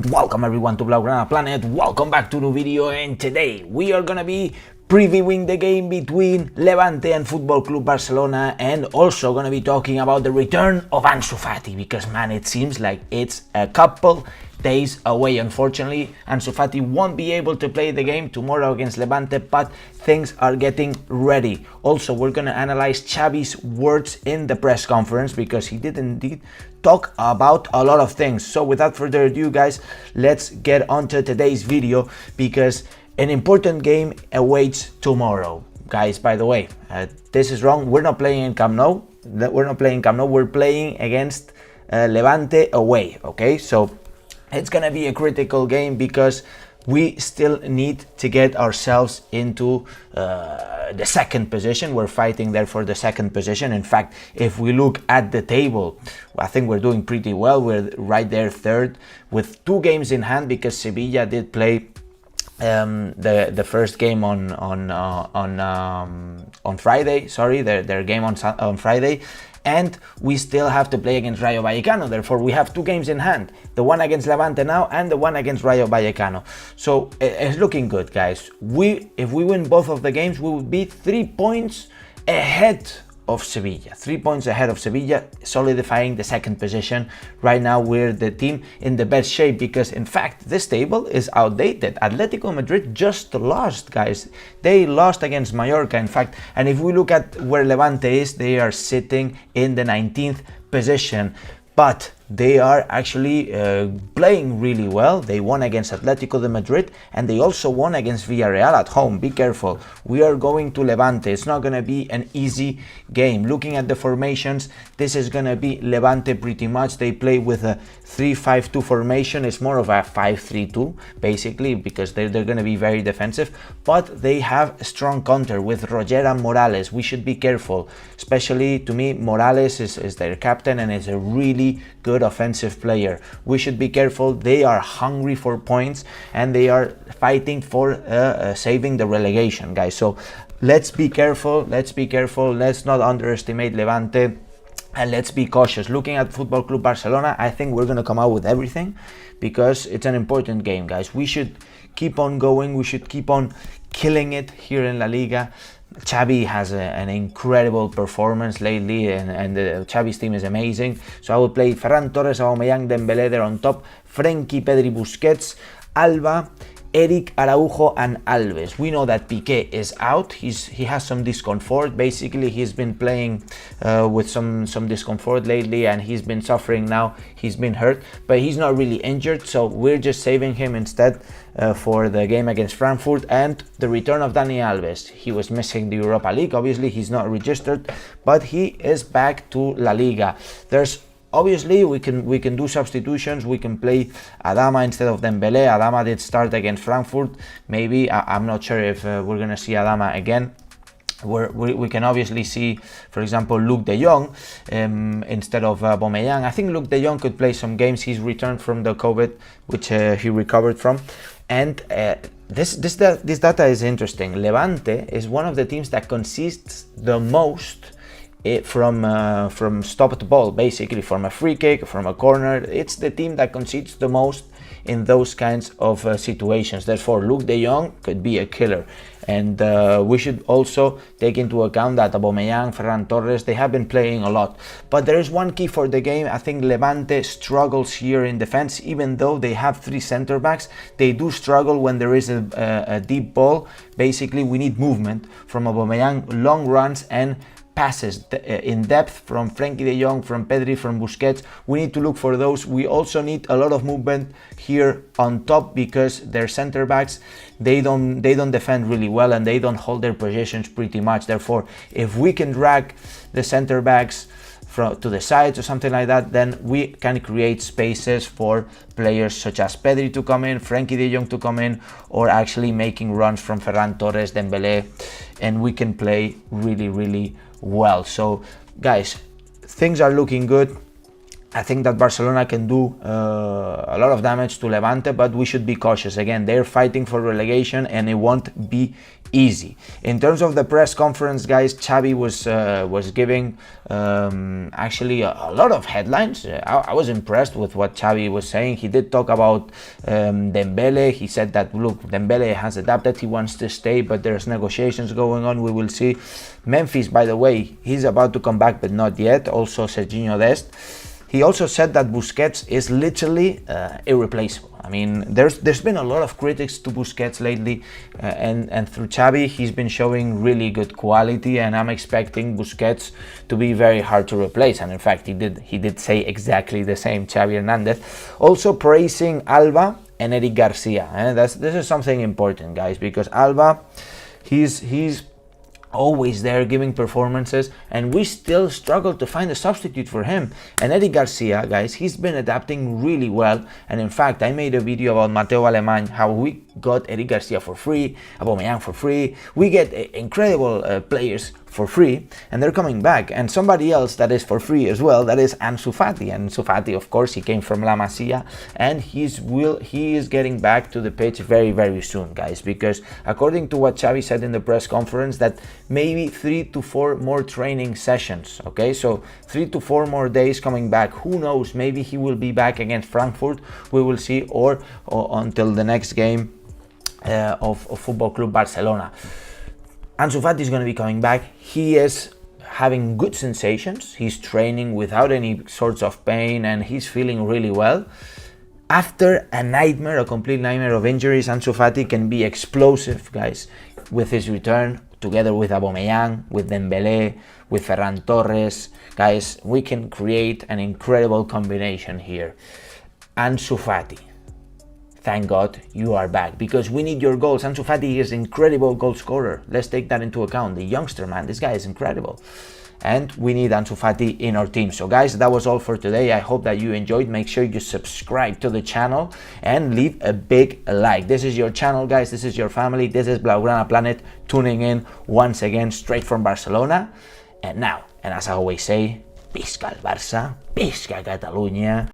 Welcome everyone to Blaugrana Planet, welcome back to a new video, and today we are gonna be previewing the game between Levante and Football Club Barcelona, and also gonna be talking about the return of Ansu Fati, because man, it seems like it's a couple days away. Unfortunately, Ansu Fati won't be able to play the game tomorrow against Levante, but things are getting ready. Also, we're gonna analyze Xavi's words in the press conference, because he did indeed talk about a lot of things. So without further ado, guys, let's get on to today's video, because an important game awaits tomorrow. Guys, by the way, this is wrong. We're not playing in Camp Nou. We're playing against Levante away, okay? So it's gonna be a critical game, because we still need to get ourselves into the second position. We're fighting there for the second position. In fact, if we look at the table, I think we're doing pretty well. We're right there third with 2 games in hand, because Sevilla did play the first game on Friday. Sorry, their game on Friday. And we still have to play against Rayo Vallecano. Therefore, we have 2 games in hand, the one against Levante now and the one against Rayo Vallecano. So it's looking good, guys. If we win both of the games, we will be 3 points ahead of Sevilla. 3 points ahead of Sevilla, solidifying the second position. Right now, we're the team in the best shape, because in fact, this table is outdated. Atletico Madrid just lost, guys. They lost against Mallorca, in fact. And if we look at where Levante is, they are sitting in the 19th position. But they are actually playing really well. They won against Atletico de Madrid, and they also won against Villarreal at home. Be careful. We are going to Levante. It's not going to be an easy game. Looking at the formations, this is going to be Levante pretty much. They play with a 3-5-2 formation. It's more of a 5-3-2, basically, because they're going to be very defensive. But they have a strong counter with Roger and Morales. We should be careful. Especially, to me, Morales is their captain, and is a really good offensive player. We should be careful. They are hungry for points, and they are fighting for saving the relegation, guys. So let's be careful. Let's not underestimate Levante, and let's be cautious. Looking at Football Club Barcelona, I think we're going to come out with everything, because it's an important game, guys. We should keep on going. We should keep on killing it here in La Liga. Xavi has an incredible performance lately, and Xavi's team is amazing. So I will play Ferran Torres, Aubameyang, Dembélé there on top, Frenkie, Pedri, Busquets, Alba, Eric, Araujo and Alves. We know that Piqué is out. He has some discomfort. Basically, he's been playing with some discomfort lately, and he's been suffering now. He's been hurt, but he's not really injured, so we're just saving him instead for the game against Frankfurt. And the return of Dani Alves. He was missing the Europa League. Obviously, he's not registered, but he is back to La Liga. Obviously, we can do substitutions. We can play Adama instead of Dembélé. Adama did start against Frankfurt. Maybe, I'm not sure if we're going to see Adama again. We can obviously see, for example, Luke de Jong instead of Aubameyang. I think Luke de Jong could play some games. He's returned from the COVID, which he recovered from. And this data is interesting. Levante is one of the teams that concedes the most from stopped ball, basically from a free kick, from a corner. It's the team that concedes the most in those kinds of situations. Therefore, Luke de Jong could be a killer. And we should also take into account that Aubameyang, Ferran Torres, they have been playing a lot. But there is one key for the game. I think Levante struggles here in defense. Even though they have 3 center backs, they do struggle when there is a deep ball. Basically, we need movement from Aubameyang, long runs and passes in depth from Frenkie de Jong, from Pedri, from Busquets. We need to look for those. We also need a lot of movement here on top, because their center backs, they don't defend really well, and they don't hold their positions pretty much. Therefore, if we can drag the center backs to the sides or something like that, then we can create spaces for players such as Pedri to come in, Frenkie de Jong to come in, or actually making runs from Ferran Torres, Dembélé, and we can play really well. So guys, things are looking good. I think that Barcelona can do a lot of damage to Levante, but we should be cautious. Again, they're fighting for relegation and it won't be easy. In terms of the press conference, guys, Xavi was giving actually a lot of headlines. I was impressed with what Xavi was saying. He did talk about Dembele. He said that, look, Dembele has adapted, he wants to stay, but there's negotiations going on, we will see. Memphis, by the way, he's about to come back, but not yet. Also Serginho Dest. He also said that Busquets is literally irreplaceable. I mean, there's been a lot of critics to Busquets lately, and through Xavi, he's been showing really good quality, and I'm expecting Busquets to be very hard to replace. And in fact, he did say exactly the same, Xavi Hernandez. Also praising Alba and Eric Garcia. This is something important, guys, because Alba, he's always there giving performances, and we still struggle to find a substitute for him. And Eddie Garcia, guys, he's been adapting really well, and in fact I made a video about Mateo Alemany, how we got Eddie Garcia for free, Aubameyang for free, we get incredible players for free, and they're coming back. And somebody else that is for free as well, that is Ansu Fati. And Ansu Fati, of course, he came from La Masia, and he is getting back to the pitch very, very soon, guys, because according to what Xavi said in the press conference, that maybe 3 to 4 more training sessions, okay, so 3 to 4 more days coming back. Who knows, maybe he will be back against Frankfurt, we will see, or until the next game of Football Club Barcelona. Ansu Fati is going to be coming back. He is having good sensations. He's training without any sorts of pain, and he's feeling really well. After a complete nightmare of injuries, Ansu Fati can be explosive, guys, with his return, together with Aubameyang, with Dembele, with Ferran Torres. Guys, we can create an incredible combination here. Ansu Fati, thank God you are back, because we need your goals. Ansu Fati is an incredible goal scorer. Let's take that into account. The youngster, man, this guy is incredible. And we need Ansu Fati in our team. So guys, that was all for today. I hope that you enjoyed. Make sure you subscribe to the channel and leave a big like. This is your channel, guys. This is your family. This is Blaugrana Planet tuning in once again straight from Barcelona. And now, and as I always say, Visca el Barça, Visca Catalunya.